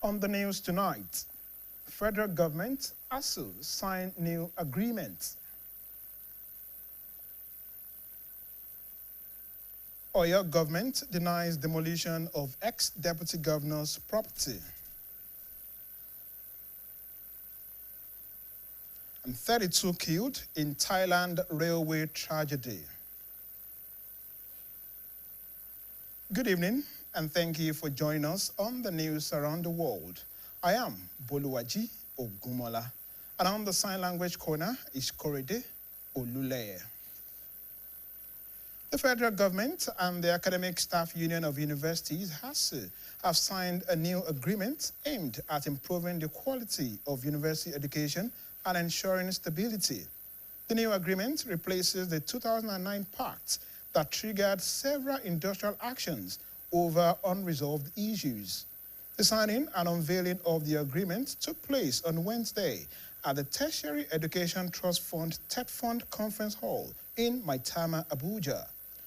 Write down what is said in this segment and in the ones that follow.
On the news tonight, federal government, ASU, signed new agreements. Oyo government denies demolition of ex-deputy governor's property. And 32 killed in Thailand railway tragedy. Good evening, and thank you for joining us on the news around the world. I am Boluwaji Ogumola, and on the sign language corner is Korede Oluleye. The federal government and the Academic Staff Union of Universities, ASU, have signed a new agreement aimed at improving the quality of university education and ensuring stability. The new agreement replaces the 2009 pact that triggered several industrial actions over unresolved issues. The signing and unveiling of the agreement took place on Wednesday at the Tertiary Education Trust Fund TED Fund Conference Hall in Maitama, Abuja.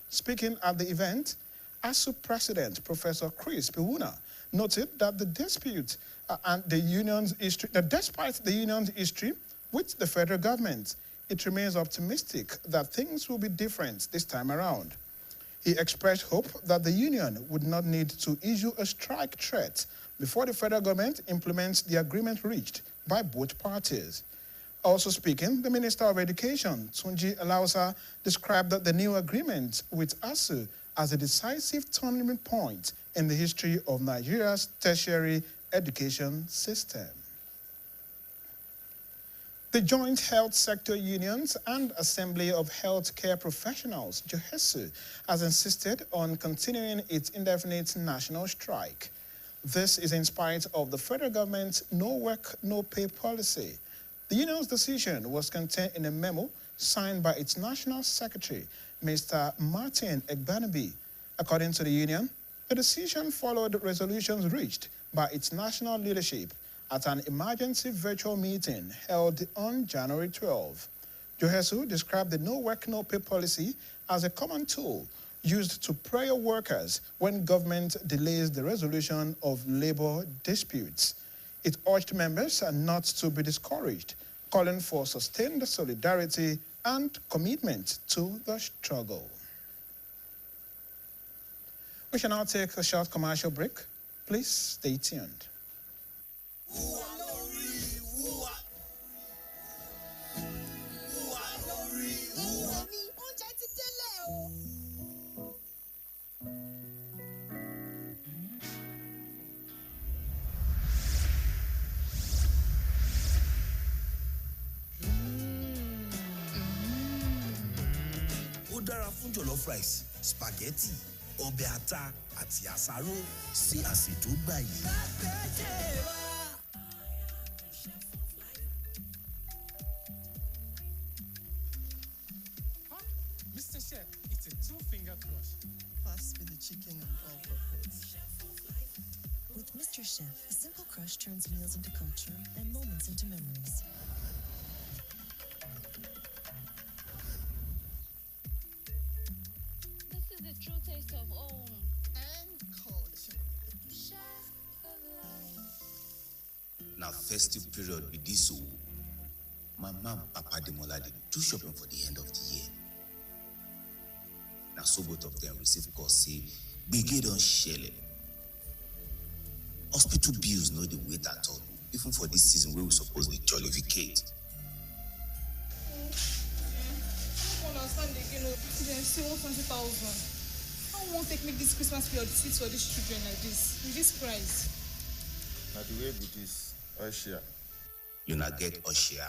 Speaking at the event, ASU President Professor Chris Pewuna noted that the dispute and the union's history, that despite the union's history with the federal government, it remains optimistic that things will be different this time around. He expressed hope that the union would not need to issue a strike threat before the federal government implements the agreement reached by both parties. Also speaking, the Minister of Education, Tunji Alausa, described the new agreement with ASU as a decisive turning point in the history of Nigeria's tertiary education system. The Joint Health Sector Unions and Assembly of Healthcare Professionals, JOHESU, has insisted on continuing its indefinite national strike. This is in spite of the federal government's no work, no pay policy. The union's decision was contained in a memo signed by its National Secretary, Mr. Martin Egbanabi. According to the union, the decision followed resolutions reached by its national leadership at an emergency virtual meeting held on January 12. JOHESU described the no work, no pay policy as a common tool used to prey on workers when government delays the resolution of labor disputes. It urged members not to be discouraged, calling for sustained solidarity and commitment to the struggle. We shall now take a short commercial break. Please stay tuned. Ó dára fún jollof rice, spaghetti, ọbẹ̀ ata àti àsáró sí àsè tó gbàyè. Mr. Chef, it's a two-finger crush. Pass me the chicken and all buckets. With Mr. Chef, a simple crush turns meals into culture and moments into memories. This is the true taste of home. And culture. Chef of life. Now festive period be this o. My mom, Papa Demola, dey do shopping for the end of the year. Now so both of them receive call say, gbege don shele. Hospital bills no dey wait at all, even for this season where we suppose dey jollificate. I don't understand again. They say 120,000. How won't take me this Christmas period sit for these children like this with this price? Now the way with this, Aisha. You na get Oshia.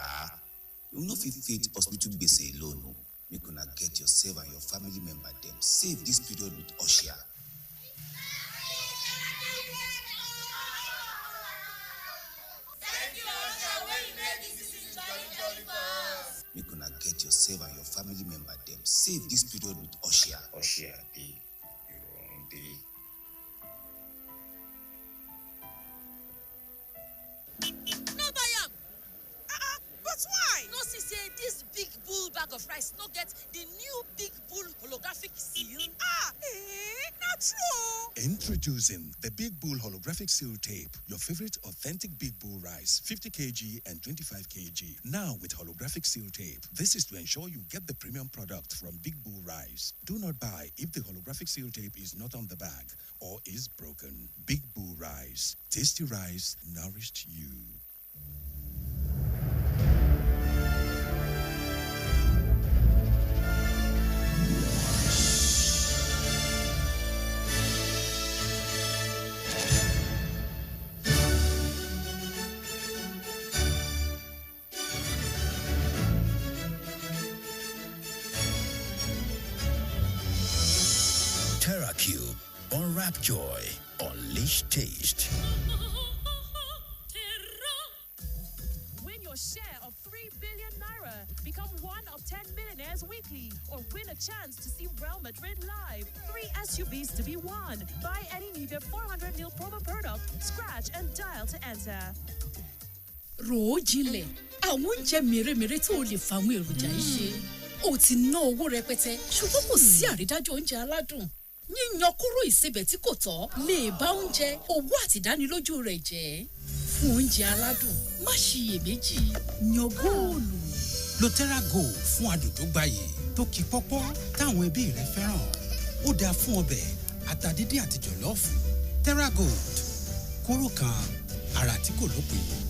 You no fit hospital gbese alone o. Make una get yourself and your family member them save this period with Oshia. Make una get yourself and your family member them save this period with Oshia. Oshia dey your own day. No buy am. But why? No see say this big bull bag of rice no get the new big bull holographic seal. Not true. Introducing the Big Bull Holographic Seal Tape, your favorite authentic Big Bull rice, 50 kg and 25 kg. Now with holographic seal tape. This is to ensure you get the premium product from Big Bull rice. Do not buy if the holographic seal tape is not on the bag or is broken. Big Bull rice. Tasty rice nourished you. TerraCube. Unwrap joy. Unleash taste. Win your share of 3 billion naira. Become one of 10 millionaires weekly. Or win a chance to see Real Madrid live. 3 SUVs to be won. Buy any Nivea 400 ml promo product, scratch and dial to enter. Rò ó jinlẹ̀, àwọn oúnjẹ mèremère tó o lè fàwọn èròjà yìí ṣe. O ti ná owó rẹpẹtẹ, ṣùgbọ́n kò sí àrídájú oúnjẹ aládùn. Yíyan kúrò ìsebẹ̀ tí kò tọ́ lè bá oúnjẹ, owó àti ìdánilójú rẹ̀ jẹ́. Fún oúnjẹ aládùn, má ṣiyèméjì, yan góòlù. Lo Terra Gold fún adùn tó gbayì, tó kì pọ́pọ́, táwọn ẹbí rẹ fẹ́ràn. Ó dáa fún ọbẹ̀, ata dídín àti jọ̀lọ́ọ̀fù. Terra Gold, kóró kan, ara tí kò lópin.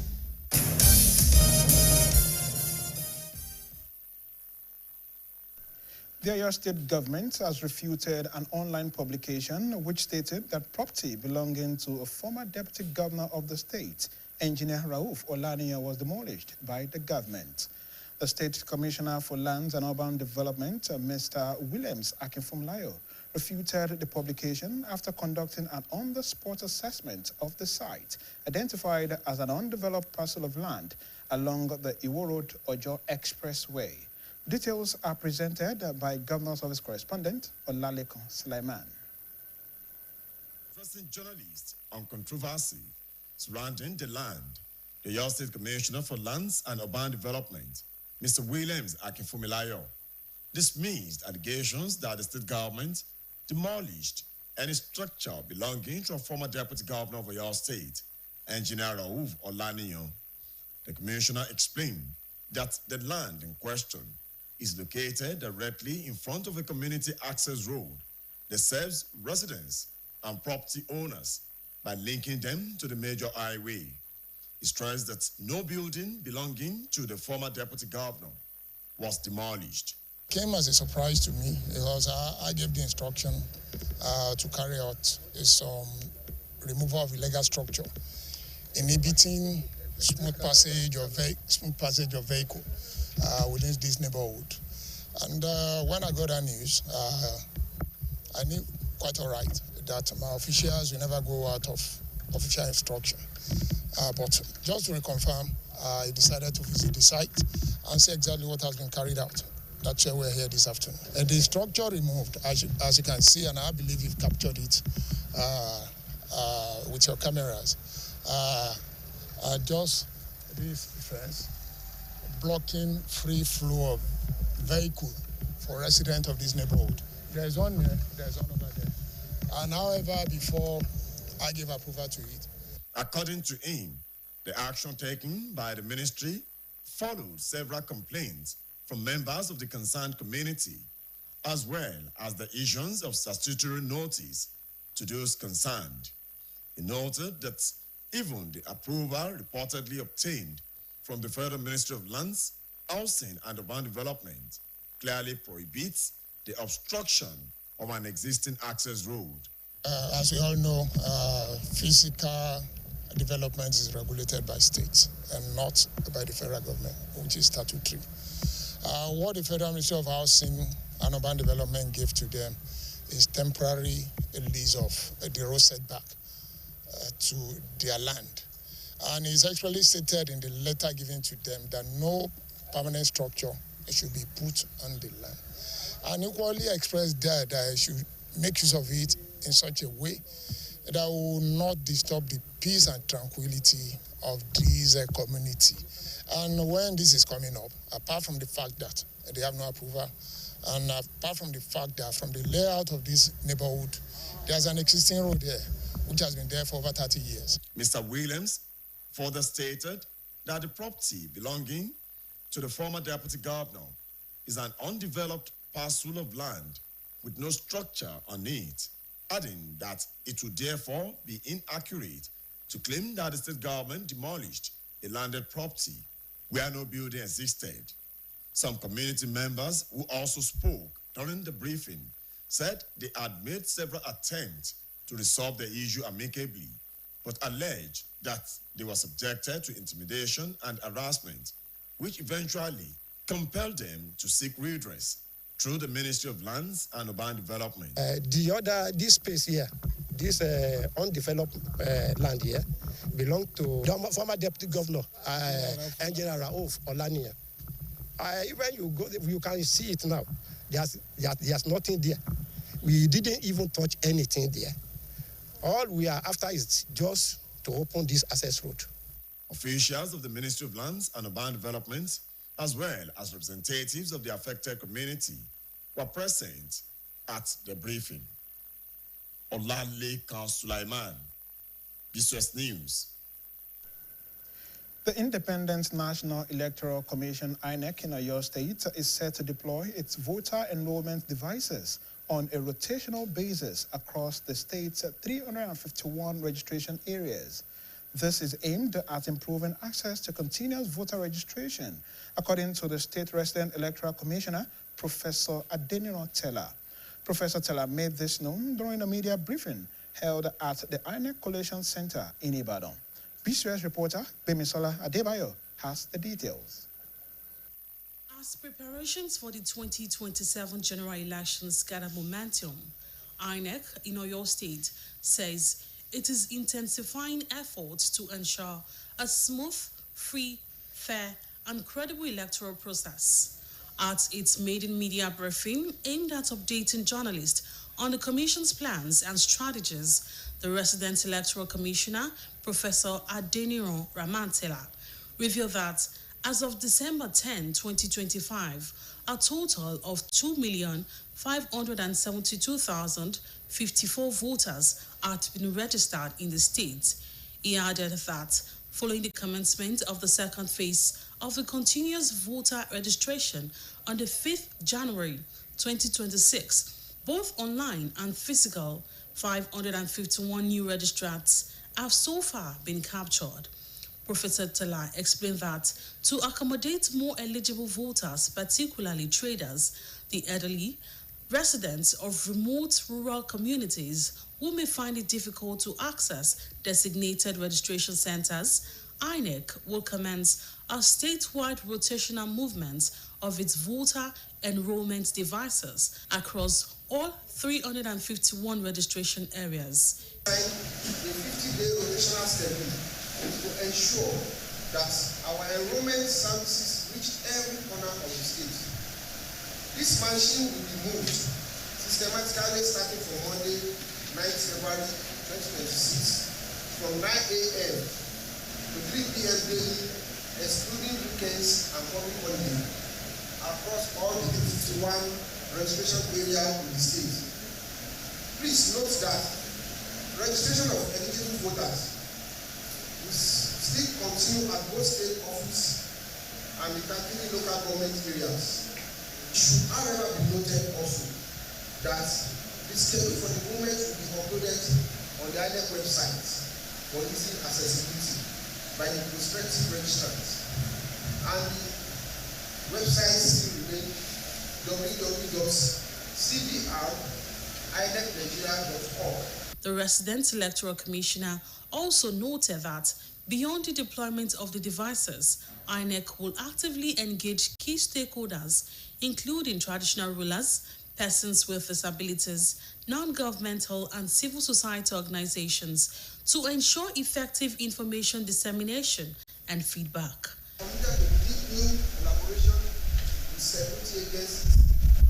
The Oyo State government has refuted an online publication which stated that property belonging to a former deputy governor of the state, Engineer Rauf Olaniyan, was demolished by the government. The State Commissioner for Lands and Urban Development, Mr. Williams Akinfunmilayo, refuted the publication after conducting an on-the-spot assessment of the site, identified as an undeveloped parcel of land along the Iwo Road Ojo Expressway. Details are presented by Governor's Office correspondent Olalekan Sulaiman. Addressing journalists on controversy surrounding the land, the Oyo State Commissioner for Lands and Urban Development, Mr. Williams Akinfunmilayo, dismissed allegations that the state government demolished any structure belonging to a former deputy governor of Oyo State, Engineer Rauf Olaniyan. The commissioner explained that the land in question is located directly in front of a community access road that serves residents and property owners by linking them to the major highway. He stressed that no building belonging to the former deputy governor was demolished. Came as a surprise to me because I gave the instruction to carry out some removal of illegal structure, inhibiting smooth passage of vehicle within this neighborhood. And when I got that news, I knew quite all right that my officials will never go out of official instruction. But just to reconfirm, I decided to visit the site and see exactly what has been carried out. That's why we're here this afternoon. And the structure removed, as you can see, and I believe you've captured it with your cameras, just this fence blocking free flow of vehicle for residents of this neighborhood. There's one here, there's one over there. And however, before I gave approval to it. According to him, the action taken by the ministry followed several complaints from members of the concerned community, as well as the issuance of statutory notice to those concerned. He noted that even the approval reportedly obtained from the Federal Ministry of Lands, Housing and Urban Development clearly prohibits the obstruction of an existing access road. As we all know, physical development is regulated by states and not by the federal government, which is statutory. What the Federal Ministry of Housing and Urban Development gave to them is temporary lease of the road setback to their land. And it's actually stated in the letter given to them that no permanent structure should be put on the land. And equally expressed there that I should make use of it in such a way that will not disturb the peace and tranquility of this community. And when this is coming up, apart from the fact that they have no approval, and apart from the fact that from the layout of this neighborhood, There's an existing road there, which has been there for over 30 years. Mr. Williams further stated that the property belonging to the former deputy governor is an undeveloped parcel of land with no structure on it, adding that it would therefore be inaccurate to claim that the state government demolished a landed property where no building existed. Some community members who also spoke during the briefing said they had made several attempts to resolve the issue amicably, but alleged that they were subjected to intimidation and harassment, which eventually compelled them to seek redress through the Ministry of Lands and Urban Development. This space here, this undeveloped land here, belonged to the former deputy governor, Engineer Raouf Olania. When you go, you can see it now. There's nothing there. We didn't even touch anything there. All we are after is just to open this access road. Officials of the Ministry of Lands and Urban Development, as well as representatives of the affected community, were present at the briefing. Olalekan Sulaiman, BCOS News. The Independent National Electoral Commission, INEC, in Oyo State is set to deploy its voter enrollment devices on a rotational basis across the state's 351 registration areas. This is aimed at improving access to continuous voter registration, according to the State Resident Electoral Commissioner, Professor Adeniro Teller. Professor Teller made this known during a media briefing held at the INEC Collation Center in Ibadan. BCOS reporter Bemisola Adebayo has the details. As preparations for the 2027 general elections gather momentum, INEC in Oyo State says it is intensifying efforts to ensure a smooth, free, fair, and credible electoral process. At its maiden media briefing aimed at updating journalists on the Commission's plans and strategies, the Resident Electoral Commissioner, Professor Adeniro Ramantela, revealed that as of December 10, 2025, a total of 2,572,054 voters had been registered in the state. He added that following the commencement of the second phase of the continuous voter registration on the 5th January 2026, both online and physical, 551 new registrants have so far been captured. Professor Teller explained that to accommodate more eligible voters, particularly traders, the elderly, residents of remote rural communities who may find it difficult to access designated registration centers, INEC will commence a statewide rotational movement of its voter enrollment devices across all 351 registration areas. A 50-day rotational schedule to ensure that our enrollment services reach every corner of the state. This machine will be moved systematically starting from Monday, 9th February 2026, from 9 a.m. to 3 p.m. daily, excluding weekends and public holidays, across all the 51 registration areas in the state. Please note that registration of eligible voters will still continue at both state office and the 30 local government areas. It should, however, be noted also that the schedule for the movement will be uploaded on the INEC website for easy accessibility by the prospective registrants. And the website still remains www.cbrinecnigeria.org. The Resident Electoral Commissioner also noted that beyond the deployment of the devices, INEC will actively engage key stakeholders, including traditional rulers, persons with disabilities, non-governmental and civil society organizations, to ensure effective information dissemination and feedback. Security agencies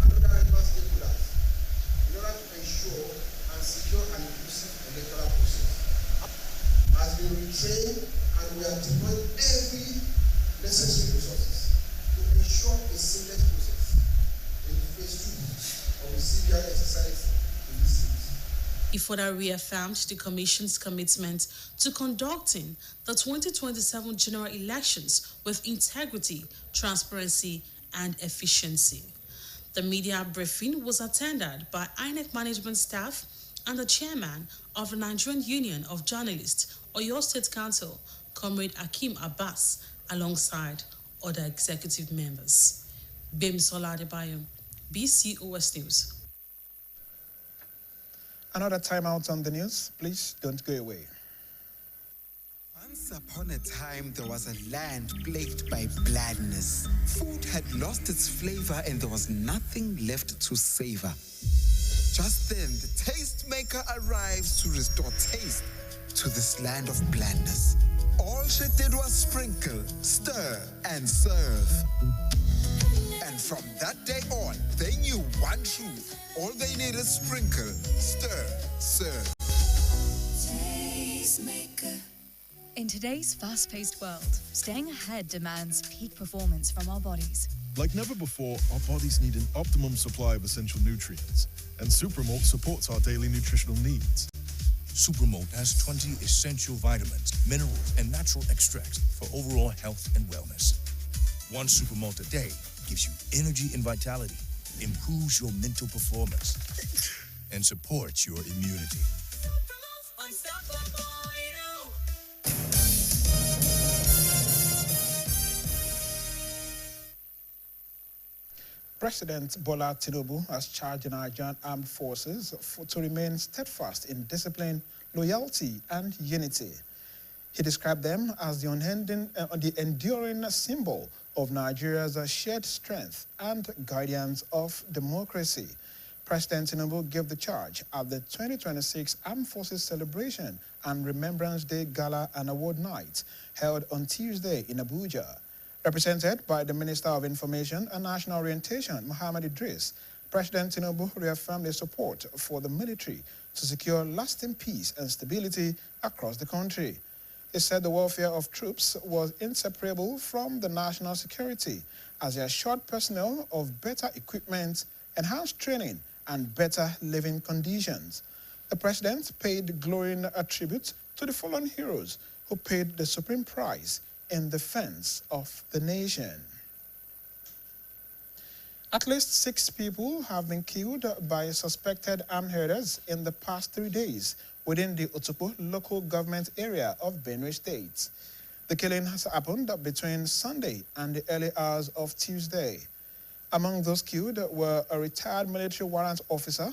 and other relevant stakeholders in order to ensure and secure an inclusive electoral process. Has been retrained and we have deployed every necessary resources to ensure a seamless process in the phase 2 of the CBI exercise in this state. He further reaffirmed the Commission's commitment to conducting the 2027 general elections with integrity, transparency, and efficiency. The media briefing was attended by INEC management staff and the chairman of the Nigerian Union of Journalists, Oyo State Council, Comrade Akim Abbas, alongside other executive members. Bimsola Adebayo, BCOS News. Another timeout on the news. Please don't go away. Once upon a time, there was a land plagued by blandness. Food had lost its flavor and there was nothing left to savor. Just then, the tastemaker arrives to restore taste to this land of blandness. All she did was sprinkle, stir, and serve. And from that day on, they knew one truth. All they needed is sprinkle, stir, serve. Tastemaker. In today's fast-paced world, staying ahead demands peak performance from our bodies. Like never before, our bodies need an optimum supply of essential nutrients, and Supermalt supports our daily nutritional needs. Supermalt has 20 essential vitamins, minerals, and natural extracts for overall health and wellness. One Supermalt a day gives you energy and vitality, improves your mental performance, and supports your immunity. President Bola Tinubu has charged the Nigerian Armed Forces to remain steadfast in discipline, loyalty, and unity. He described them as the enduring symbol of Nigeria's shared strength and guardians of democracy. President Tinubu gave the charge at the 2026 Armed Forces Celebration and Remembrance Day Gala and Award Night held on Tuesday in Abuja. Represented by the Minister of Information and National Orientation, Mohammed Idris, President Tinubu reaffirmed his support for the military to secure lasting peace and stability across the country. He said the welfare of troops was inseparable from the national security as they assured personnel of better equipment, enhanced training, and better living conditions. The President paid glowing tribute to the fallen heroes who paid the supreme price in defense of the nation. At least 6 people have been killed by suspected armed herders in the past 3 days within the Otupo local government area of Benue State. The killing has happened between Sunday and the early hours of Tuesday. Among those killed were a retired military warrant officer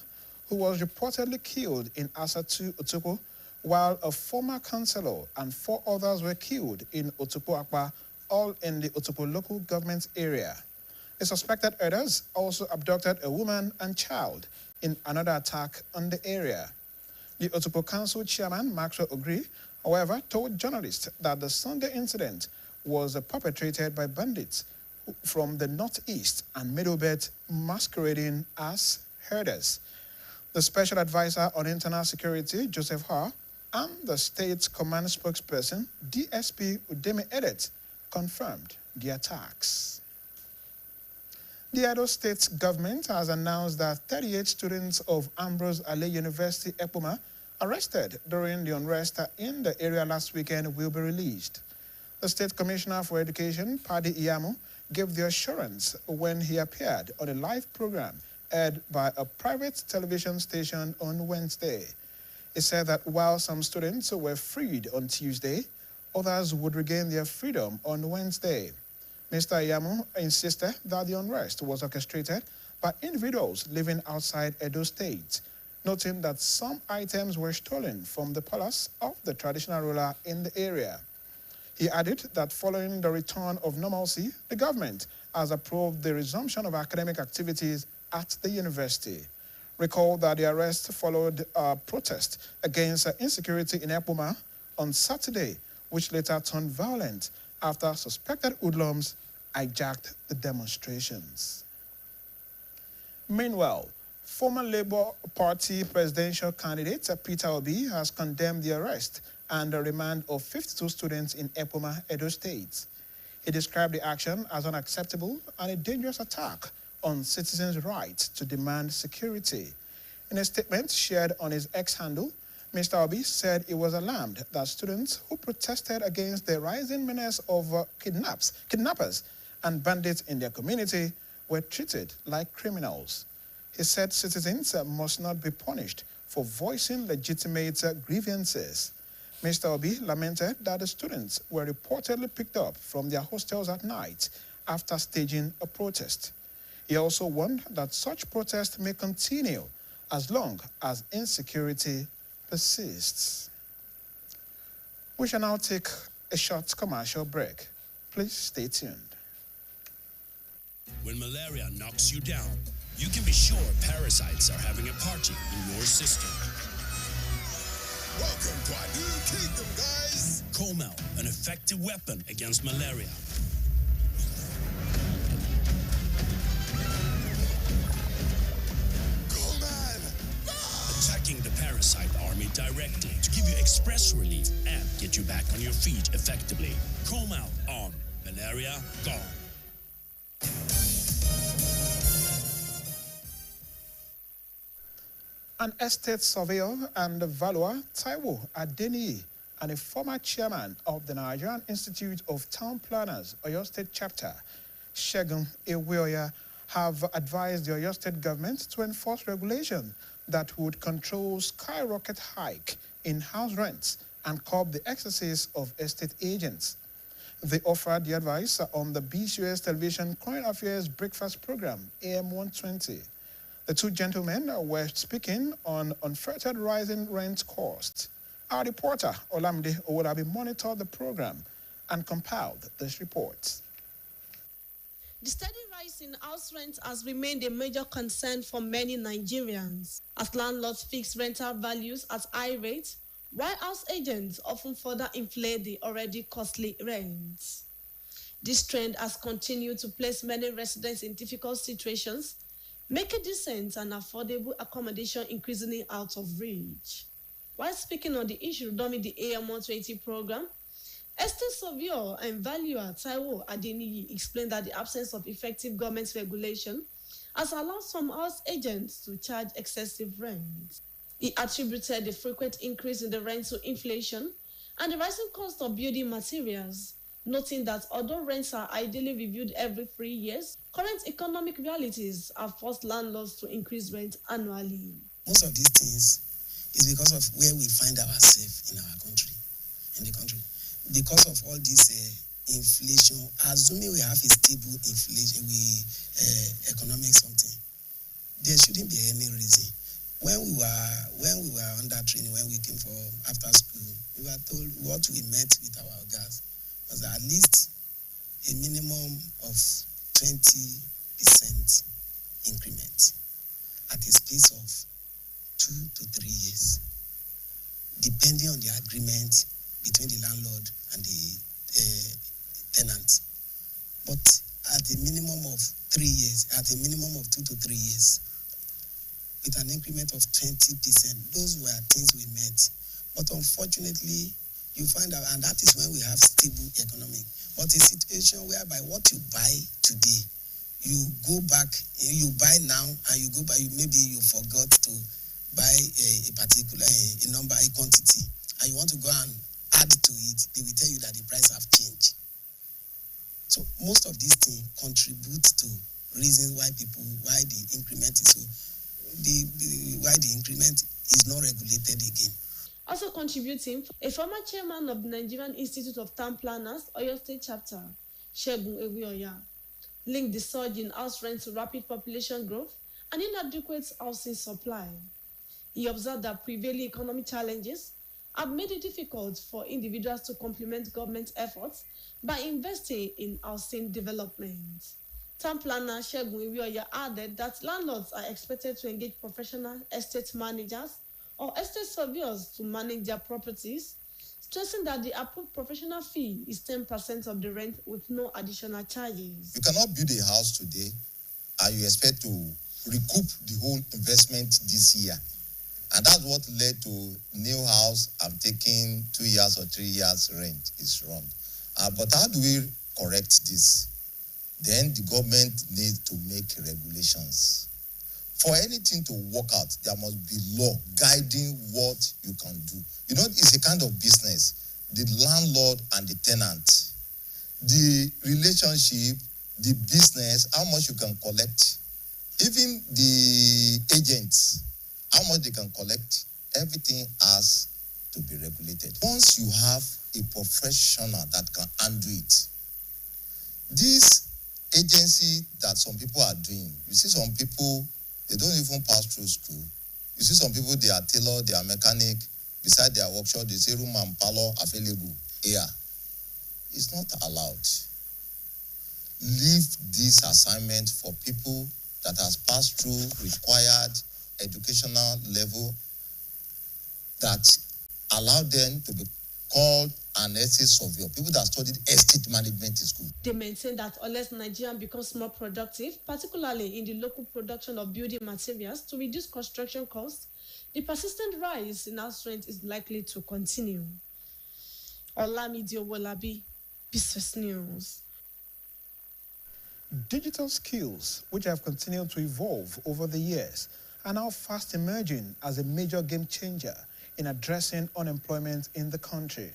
who was reportedly killed in Asatu, Otupo, while a former councillor and 4 others were killed in Otupo Akpa, all in the Otupo local government area. The suspected herders also abducted a woman and child in another attack on the area. The Otupo Council chairman, Maxwell Ogri, however, told journalists that the Sunday incident was perpetrated by bandits from the northeast and middle belt masquerading as herders. The Special Advisor on Internal Security, Joseph Har, and the state's command spokesperson, DSP Udeme Edet, confirmed the attacks. The Edo State government has announced that 38 students of Ambrose Ale University, Epoma, arrested during the unrest in the area last weekend will be released. The State Commissioner for Education, Padi Iyamu, gave the assurance when he appeared on a live program aired by a private television station on Wednesday. He said that while some students were freed on Tuesday, others would regain their freedom on Wednesday. Mr. Iyamu insisted that the unrest was orchestrated by individuals living outside Edo State, noting that some items were stolen from the palace of the traditional ruler in the area. He added that following the return of normalcy, the government has approved the resumption of academic activities at the university. Recall that the arrest followed a protest against insecurity in Epoma on Saturday, which later turned violent after suspected hoodlums hijacked the demonstrations. Meanwhile, former Labour Party presidential candidate Peter Obi has condemned the arrest and the remand of 52 students in Epoma, Edo State. He described the action as unacceptable and a dangerous attack on citizens' rights to demand security. In a statement shared on his X handle, Mr. Obi said he was alarmed that students who protested against the rising menace of kidnappers and bandits in their community were treated like criminals. He said citizens must not be punished for voicing legitimate grievances. Mr. Obi lamented that the students were reportedly picked up from their hostels at night after staging a protest. He also warned that such protests may continue as long as insecurity persists. We shall now take a short commercial break. Please stay tuned. When malaria knocks you down, you can be sure parasites are having a party in your system. Welcome to our new kingdom, guys! Comel, an effective weapon against malaria. Attacking the parasite army directly to give you express relief and get you back on your feet effectively. Comel on. Malaria gone. An estate surveyor and valuer, Taiwo Adeniyi, and a former chairman of the Nigerian Institute of Town Planners, Oyo State Chapter, Segun Eweoya, have advised the Oyo State government to enforce regulation that would control skyrocket hike in house rents and curb the excesses of estate agents. They offered the advice on the BCOS television current affairs breakfast program, AM 120. The two gentlemen were speaking on unfettered rising rent costs. Our reporter, Olamide Owolabi, monitored the program and compiled this report. The steady rise in house rent has remained a major concern for many Nigerians, as landlords fix rental values at high rates, while house agents often further inflate the already costly rents. This trend has continued to place many residents in difficult situations, making decent and affordable accommodation increasingly out of reach. While speaking on the issue during the AM 120 program, estate surveyor and valuer Taiwo Adeniyi explained that the absence of effective government regulation has allowed some house agents to charge excessive rent. He attributed the frequent increase in the rent to inflation and the rising cost of building materials, noting that although rents are ideally reviewed every 3 years, current economic realities have forced landlords to increase rent annually. Most of these things is because of where we find ourselves in our country, in the country. Because of all this inflation, assuming we have a stable inflation, economic something, there shouldn't be any reason. When we were under training, when we came for after school, we were told what we met with our guys was at least a minimum of 20% increment at a space of 2 to 3 years, depending on the agreement between the landlord and the tenant. But at a minimum of 3 years, at a minimum of 2 to 3 years, with an increment of 20%, those were things we met. But unfortunately, you find out, and that is when we have stable economic. But a situation whereby what you buy today, you go back, you buy now, and you go back, maybe you forgot to buy a particular a number, a quantity, and you want to go and add to it, they will tell you that the price have changed. So most of these things contribute to reasons why the increment is so, why the increment is not regulated again. Also contributing, a former chairman of the Nigerian Institute of Town Planners, Oyo State Chapter, Segun Eweoya, linked the surge in house rent to rapid population growth and inadequate housing supply. He observed that prevailing economic challenges have made it difficult for individuals to complement government efforts by investing in housing development. Town planner Segun Eweoya added that landlords are expected to engage professional estate managers or estate surveyors to manage their properties, stressing that the approved professional fee is 10% of the rent with no additional charges. You cannot build a house today and you expect to recoup the whole investment this year. And that's what led to new house, I'm taking 2 years or 3 years rent is wrong. But how do we correct this? Then the government needs to make regulations For anything to work out, there must be law guiding what you can do. You know, it's a kind of business. The landlord and the tenant, the relationship, the business, how much you can collect, even the agents, how much they can collect, everything has to be regulated. Once you have a professional that can handle it, this agency that some people are doing, you see some people, they don't even pass through school. You see some people, they are tailor, they are mechanic, beside their workshop, they say room and parlor available here. It's not allowed. Leave this assignment for people that has passed through required educational level that allow them to be called an estate surveyor, people that studied estate management in school. They maintain that unless Nigeria becomes more productive, particularly in the local production of building materials to reduce construction costs, the persistent rise in house rent is likely to continue. Olamide Owolabi, BCOS News. Digital skills, which have continued to evolve over the years, are now fast emerging as a major game changer in addressing unemployment in the country.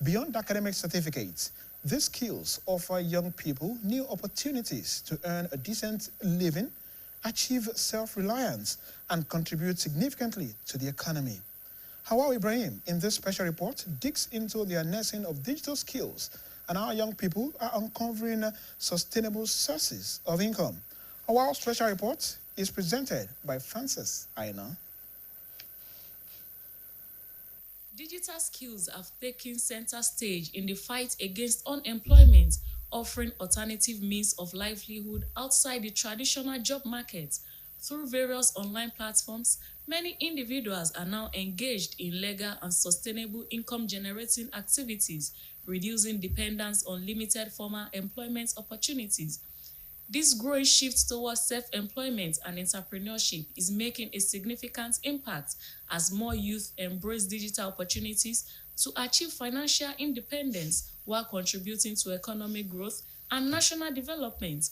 Beyond academic certificates, these skills offer young people new opportunities to earn a decent living, achieve self-reliance, and contribute significantly to the economy. Hawa Ibrahim, in this special report, digs into the harnessing of digital skills and how young people are uncovering sustainable sources of income. Our special report is presented by Francis Aina. Digital skills have taken center stage in the fight against unemployment, offering alternative means of livelihood outside the traditional job market. Through various online platforms, many individuals are now engaged in legal and sustainable income-generating activities, reducing dependence on limited formal employment opportunities. This growing shift towards self-employment and entrepreneurship is making a significant impact as more youth embrace digital opportunities to achieve financial independence while contributing to economic growth and national development.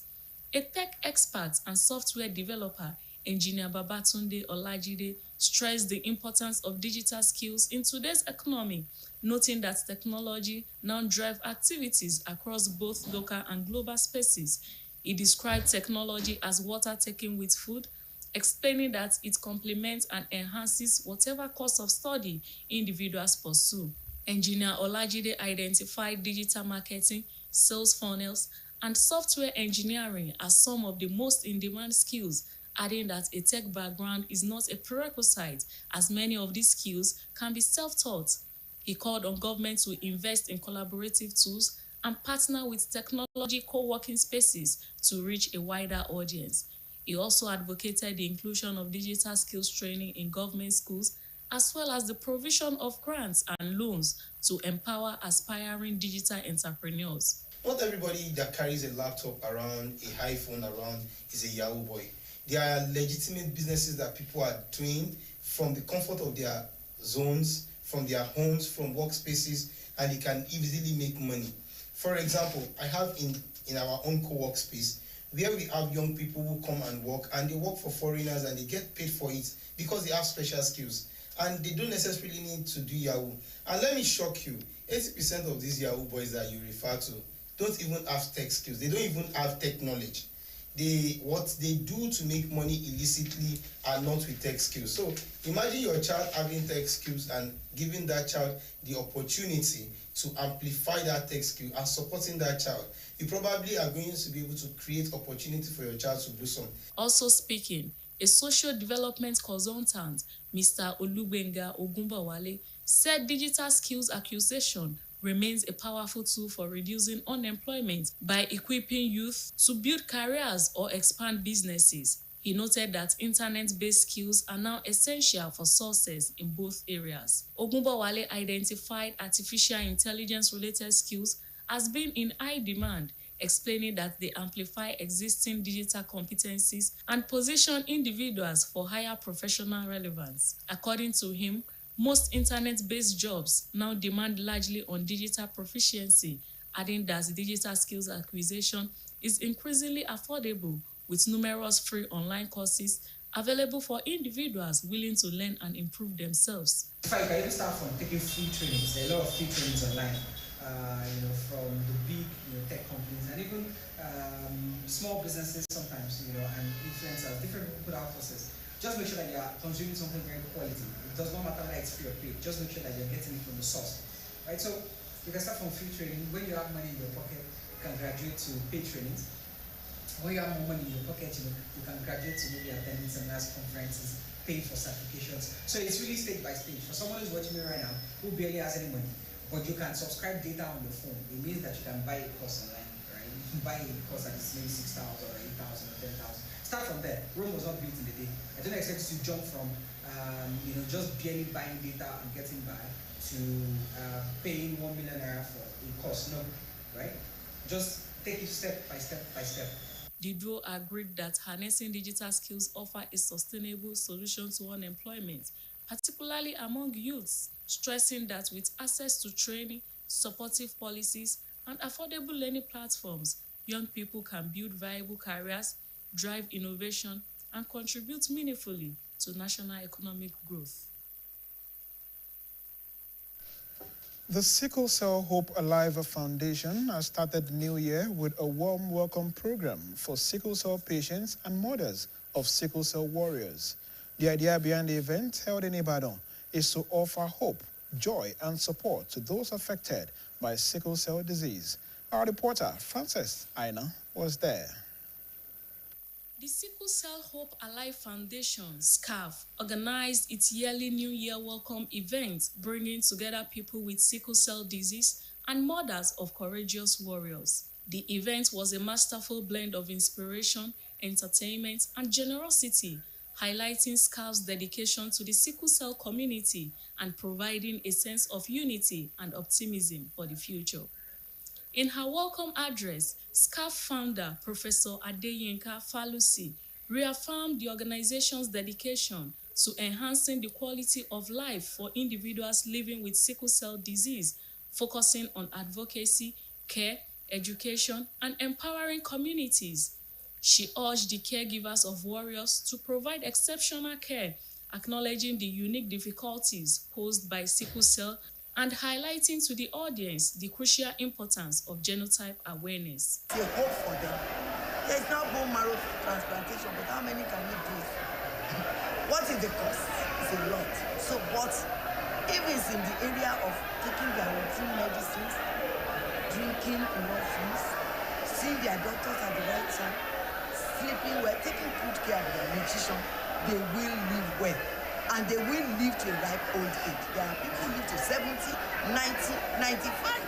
A tech expert and software developer, Engineer Babatunde Olajide, stressed the importance of digital skills in today's economy, noting that technology now drives activities across both local and global spaces. He described technology as water taken with food, explaining that it complements and enhances whatever course of study individuals pursue. Engineer Olajide identified digital marketing, sales funnels, and software engineering as some of the most in-demand skills, adding that a tech background is not a prerequisite, as many of these skills can be self-taught. He called on government to invest in collaborative tools and partner with technology co-working spaces to reach a wider audience. He also advocated the inclusion of digital skills training in government schools, as well as the provision of grants and loans to empower aspiring digital entrepreneurs. Not everybody that carries a laptop around, a iPhone around, is a Yahoo boy. There are legitimate businesses that people are doing from the comfort of their zones, from their homes, from workspaces, and they can easily make money. For example, I have in our own co-work space where we have young people who come and work, and they work for foreigners and they get paid for it because they have special skills. And they don't necessarily need to do Yahoo. And let me shock you, 80% of these Yahoo boys that you refer to don't even have tech skills. They don't even have tech knowledge. What they do to make money illicitly are not with tech skills. So imagine your child having tech skills and giving that child the opportunity to amplify that tech skill and supporting that child. You probably are going to be able to create opportunity for your child to blossom. Also speaking, a social development consultant, Mr. Olubenga Ogunbowale, said digital skills acquisition remains a powerful tool for reducing unemployment by equipping youth to build careers or expand businesses. He noted that internet-based skills are now essential for success in both areas. Ogunbowale identified artificial intelligence-related skills as being in high demand, explaining that they amplify existing digital competencies and position individuals for higher professional relevance. According to him, most internet-based jobs now demand largely on digital proficiency, adding that digital skills acquisition is increasingly affordable with numerous free online courses available for individuals willing to learn and improve themselves. In fact, you can even start from taking free trainings. There are a lot of free trainings online, from the big tech companies and even small businesses sometimes, and influencers. Different people put out courses. Just make sure that you are consuming something very quality. It does not matter whether it's free or paid. Just make sure that you're getting it from the source, right? So you can start from free training. When you have money in your pocket, you can graduate to paid trainings. When you have more money in your pocket, you can graduate to maybe attending seminars, conferences, pay for certifications. So it's really stage by stage. For someone who's watching me right now who barely has any money, but you can subscribe data on your phone, it means that you can buy a course online, right? You can buy a course that is maybe 6,000 or 8,000 or 10,000. Start from there. Rome was not built in a day. I don't expect you to jump from just barely buying data and getting by to paying 1 million naira for a course. No, right? Just take it step by step by step. The duo agreed that harnessing digital skills offer a sustainable solution to unemployment, particularly among youths, stressing that with access to training, supportive policies, and affordable learning platforms, young people can build viable careers, drive innovation, and contribute meaningfully to national economic growth. The Sickle Cell Hope Alive Foundation has started the new year with a warm welcome program for sickle cell patients and mothers of sickle cell warriors. The idea behind the event, held in Ibadan, is to offer hope, joy, and support to those affected by sickle cell disease. Our reporter, Frances Aina, was there. The Sickle Cell Hope Alive Foundation, SCAF, organized its yearly New Year welcome event, bringing together people with sickle cell disease and mothers of courageous warriors. The event was a masterful blend of inspiration, entertainment, and generosity, highlighting SCAF's dedication to the sickle cell community and providing a sense of unity and optimism for the future. In her welcome address, SCAF founder Professor Adeyinka Falusi reaffirmed the organization's dedication to enhancing the quality of life for individuals living with sickle cell disease, focusing on advocacy, care, education, and empowering communities. She urged the caregivers of warriors to provide exceptional care, acknowledging the unique difficulties posed by sickle cell and highlighting to the audience the crucial importance of genotype awareness. It's a hope for them. There's not bone marrow transplantation, but how many can we do? What is the cost? It's a lot. So, but if it's in the area of taking their routine medicines, drinking enough juice, seeing their doctors at the right time, sleeping well, taking good care of their nutrition, they will live well. And they will live to a ripe old age. There are people who live to 70, 90, 95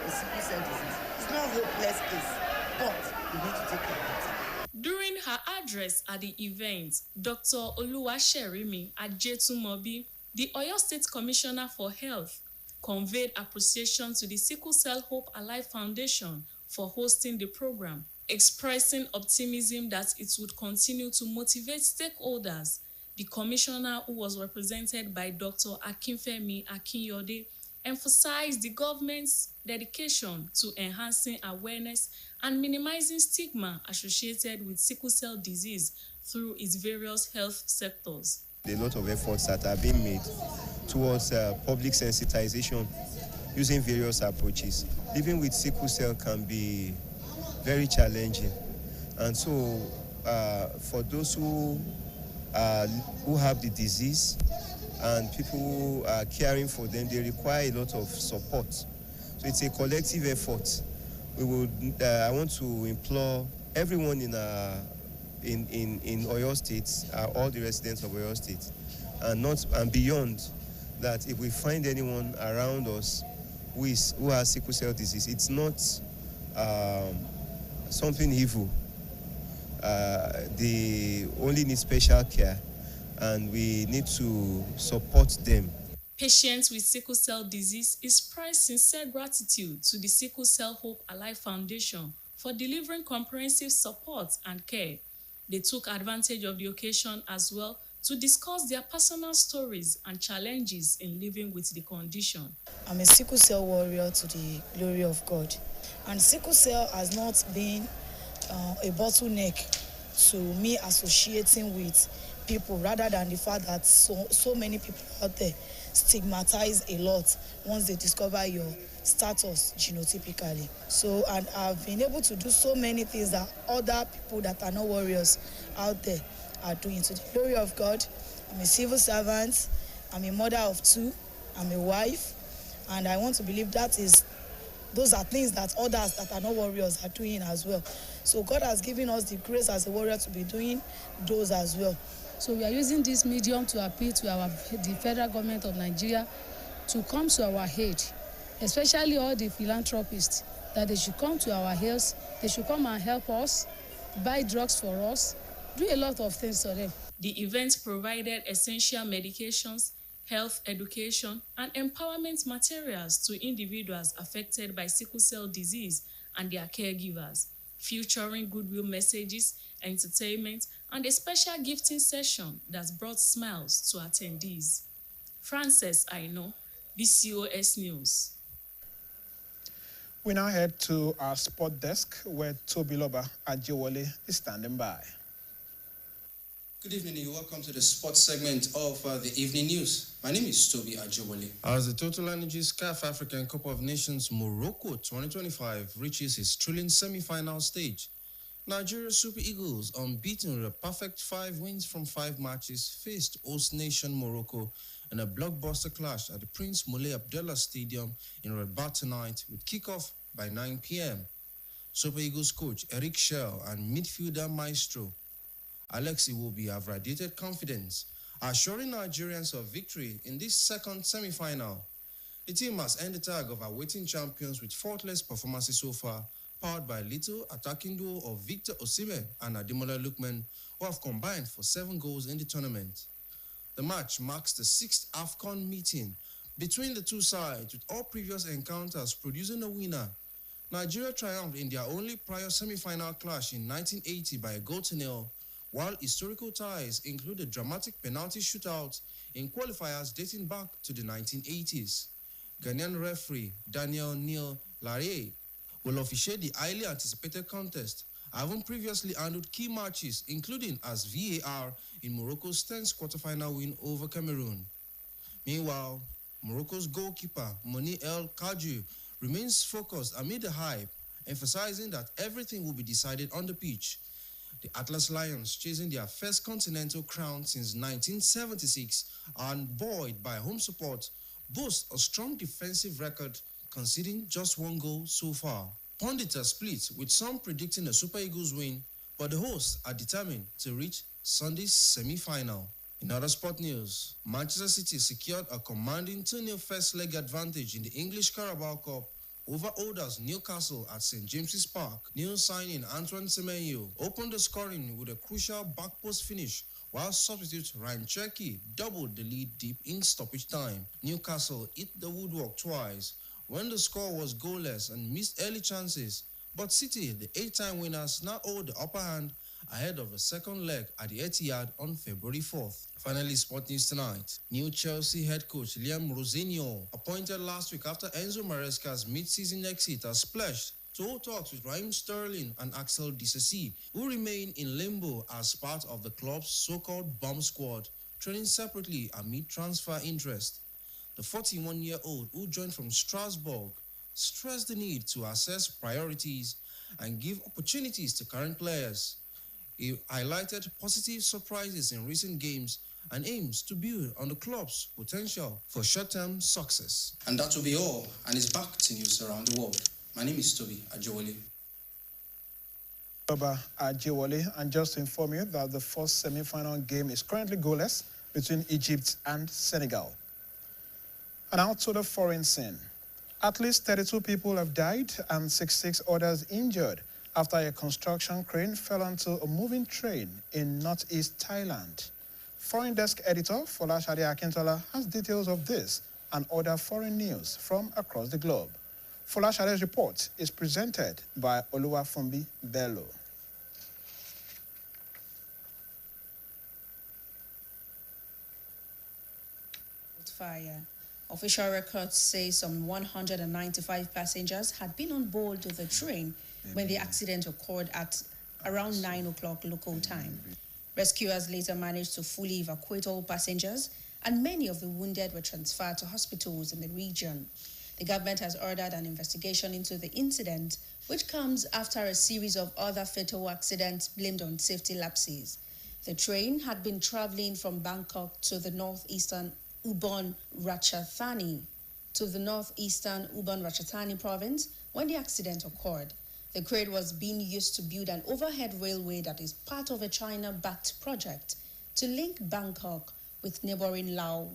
with sickle cell disease. It's not a hopeless case, but you need to take care of it. During her address at the event, Dr. Oluwaserimi Ajetumobi, the Oyo State Commissioner for Health, conveyed appreciation to the Sickle Cell Hope Alive Foundation for hosting the program, expressing optimism that it would continue to motivate stakeholders. The commissioner, who was represented by Dr. Akinfemi Akinyode, emphasized the government's dedication to enhancing awareness and minimizing stigma associated with sickle cell disease through its various health sectors. A lot of efforts that are being made towards public sensitization using various approaches. Living with sickle cell can be very challenging, and so for those who have the disease and people who are caring for them, they require a lot of support. So it's a collective effort. I want to implore everyone in Oyo State, all the residents of Oyo State, and beyond, that if we find anyone around us who has sickle cell disease, it's not something evil. They only need special care, and we need to support them. Patients with sickle cell disease express sincere gratitude to the Sickle Cell Hope Alive Foundation for delivering comprehensive support and care. They took advantage of the occasion as well to discuss their personal stories and challenges in living with the condition. I'm a sickle cell warrior to the glory of God, and sickle cell has not been a bottleneck to me associating with people rather than the fact that so many people out there stigmatize a lot once they discover your status genotypically. So, and I've been able to do so many things that other people that are not warriors out there are doing. To the glory of God, I'm a civil servant, I'm a mother of 2, I'm a wife, and I want to believe those are things that others that are not warriors are doing as well. So God has given us the grace as a warrior to be doing those as well. So we are using this medium to appeal to the federal government of Nigeria to come to our aid, especially all the philanthropists, that they should come to our aid, they should come and help us, buy drugs for us, do a lot of things for them. The event provided essential medications, health education, and empowerment materials to individuals affected by sickle cell disease and their caregivers, featuring goodwill messages, entertainment, and a special gifting session that brought smiles to attendees. Frances Aino, BCOS News. We now head to our sport desk where Tobiloba Ajewole is standing by. Good evening and welcome to the sports segment of the evening news. My name is Toby Ajewole. As the Total Energies CAF African Cup of Nations Morocco 2025 reaches its thrilling semi-final stage, Nigeria Super Eagles, unbeaten with a perfect 5 wins from 5 matches, faced host nation Morocco in a blockbuster clash at the Prince Moulay Abdallah Stadium in Rabat tonight with kickoff by 9 p.m. Super Eagles coach Eric Schell and midfielder maestro Alex Iwobi have radiated confidence, assuring Nigerians of victory in this second semi-final. The team has earned the tag of awaiting champions with faultless performances so far, powered by little attacking duo of Victor Osimhen and Ademola Lookman, who have combined for 7 goals in the tournament. The match marks the 6th AFCON meeting between the two sides, with all previous encounters producing a winner. Nigeria triumphed in their only prior semi-final clash in 1980 by a 1-0, while historical ties include a dramatic penalty shootout in qualifiers dating back to the 1980s. Ghanaian referee Daniel Neil Larry will officiate the highly anticipated contest, having previously handled key matches, including as VAR in Morocco's 10th quarterfinal win over Cameroon. Meanwhile, Morocco's goalkeeper Moni El Kadji remains focused amid the hype, emphasizing that everything will be decided on the pitch. The Atlas Lions, chasing their first continental crown since 1976 and buoyed by home support, boast a strong defensive record, conceding just 1 goal so far. Pundits are split, with some predicting a Super Eagles win, but the hosts are determined to reach Sunday's semi-final. In other sport news, Manchester City secured a commanding 2-0 first leg advantage in the English Carabao Cup over holders Newcastle at St. James's Park. New signing Antoine Semenyo opened the scoring with a crucial back post finish, while substitute Ryan Cherky doubled the lead deep in stoppage time. Newcastle hit the woodwork twice when the score was goalless and missed early chances, but City, the 8-time winners, now hold the upper hand ahead of the second leg at the Etihad on February 4th. Finally, sport news tonight. New Chelsea head coach Liam Rosenior, appointed last week after Enzo Maresca's mid-season exit, has pledged to hold talks with Raheem Sterling and Axel Disasi, who remain in limbo as part of the club's so-called bomb squad, training separately amid transfer interest. The 41-year-old, who joined from Strasbourg, stressed the need to assess priorities and give opportunities to current players. He highlighted positive surprises in recent games and aims to build on the club's potential for short-term success. And that will be all, and it's back to news around the world. My name is Toby Ajewole. And just to inform you that the first semi-final game is currently goalless between Egypt and Senegal. And out to the foreign scene. At least 32 people have died and 66 others injured after a construction crane fell onto a moving train in northeast Thailand. Foreign desk editor Folashade Akintola has details of this and other foreign news from across the globe. Folashade's report is presented by Oluwafumbi Bello. Fire. Official records say some 195 passengers had been on board the train when the accident occurred at around 9 o'clock local time. Rescuers later managed to fully evacuate all passengers, and many of the wounded were transferred to hospitals in the region. The government has ordered an investigation into the incident, which comes after a series of other fatal accidents blamed on safety lapses. The train had been traveling from Bangkok to the northeastern Ubon Ratchathani province when the accident occurred. The crane was being used to build an overhead railway that is part of a China-backed project to link Bangkok with neighboring Laos,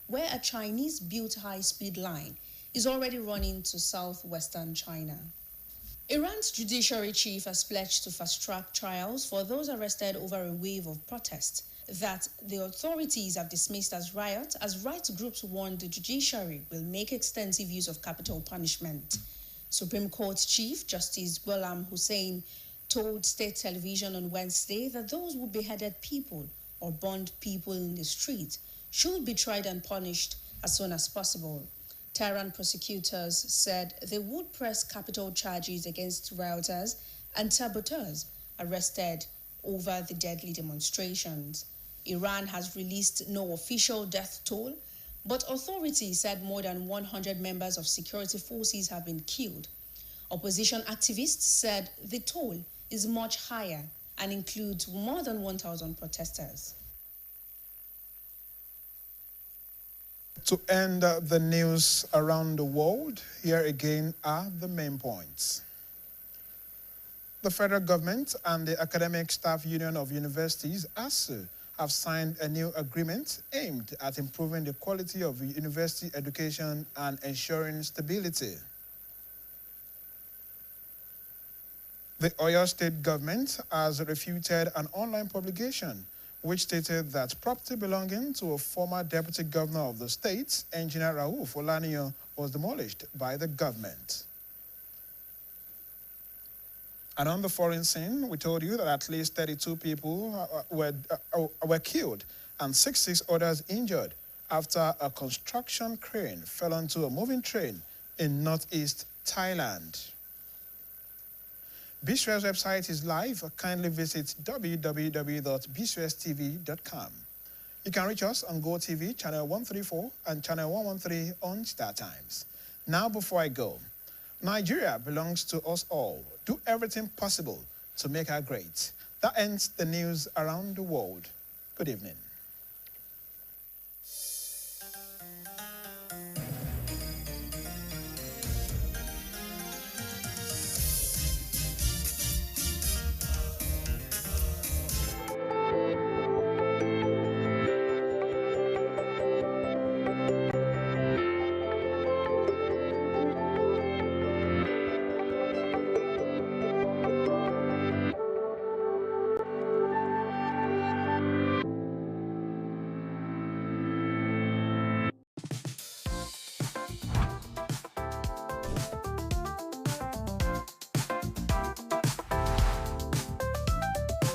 where a Chinese-built high-speed line is already running to southwestern China. Iran's judiciary chief has pledged to fast-track trials for those arrested over a wave of protest that the authorities have dismissed as riots, as rights groups warn the judiciary will make extensive use of capital punishment. Supreme Court Chief Justice Ghulam Hussein told state television on Wednesday that those who beheaded people or burned people in the street should be tried and punished as soon as possible. Tehran prosecutors said they would press capital charges against rioters and saboteurs arrested over the deadly demonstrations. Iran has released no official death toll, but authorities said more than 100 members of security forces have been killed. Opposition activists said the toll is much higher and includes more than 1,000 protesters. To end the news around the world, here again are the main points. The federal government and the Academic Staff Union of Universities, ASU, have signed a new agreement aimed at improving the quality of university education and ensuring stability. The Oyo State government has refuted an online publication which stated that property belonging to a former deputy governor of the state, Engineer Rauf Olaniyan, was demolished by the government. And on the foreign scene, we told you that at least 32 people were killed and 66 others injured after a construction crane fell onto a moving train in northeast Thailand. BCOS website is live. Kindly visit www.bcostv.com. You can reach us on GoTV, channel 134 and channel 113 on Star Times. Now, before I go, Nigeria belongs to us all. Do everything possible to make her great. That ends the news around the world. Good evening.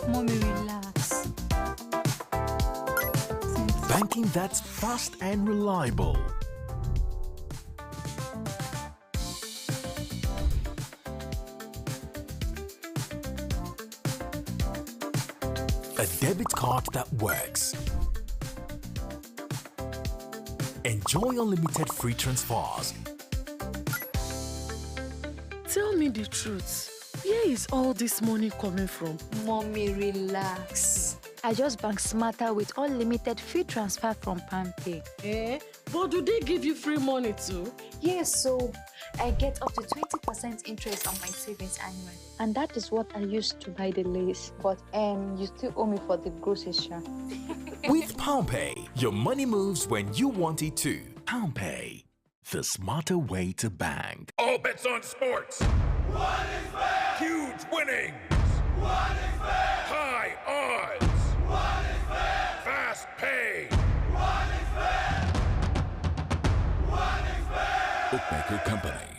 Mommy, relax. Banking that's fast and reliable. A debit card that works. Enjoy unlimited free transfers. Tell me the truth. Where is all this money coming from? Mommy, relax. I just bank smarter with unlimited free transfer from PalmPay. But do they give you free money too? Yes, so I get up to 20% interest on my savings annually. And that is what I used to buy the lace. But you still owe me for the groceries shop. With PalmPay, your money moves when you want it to. PalmPay, the smarter way to bank. All bets on sports. What is fair? Huge winnings. What is fair? High odds. What is fair? Fast pay. What is fair? What is fair? Bookmaker Company.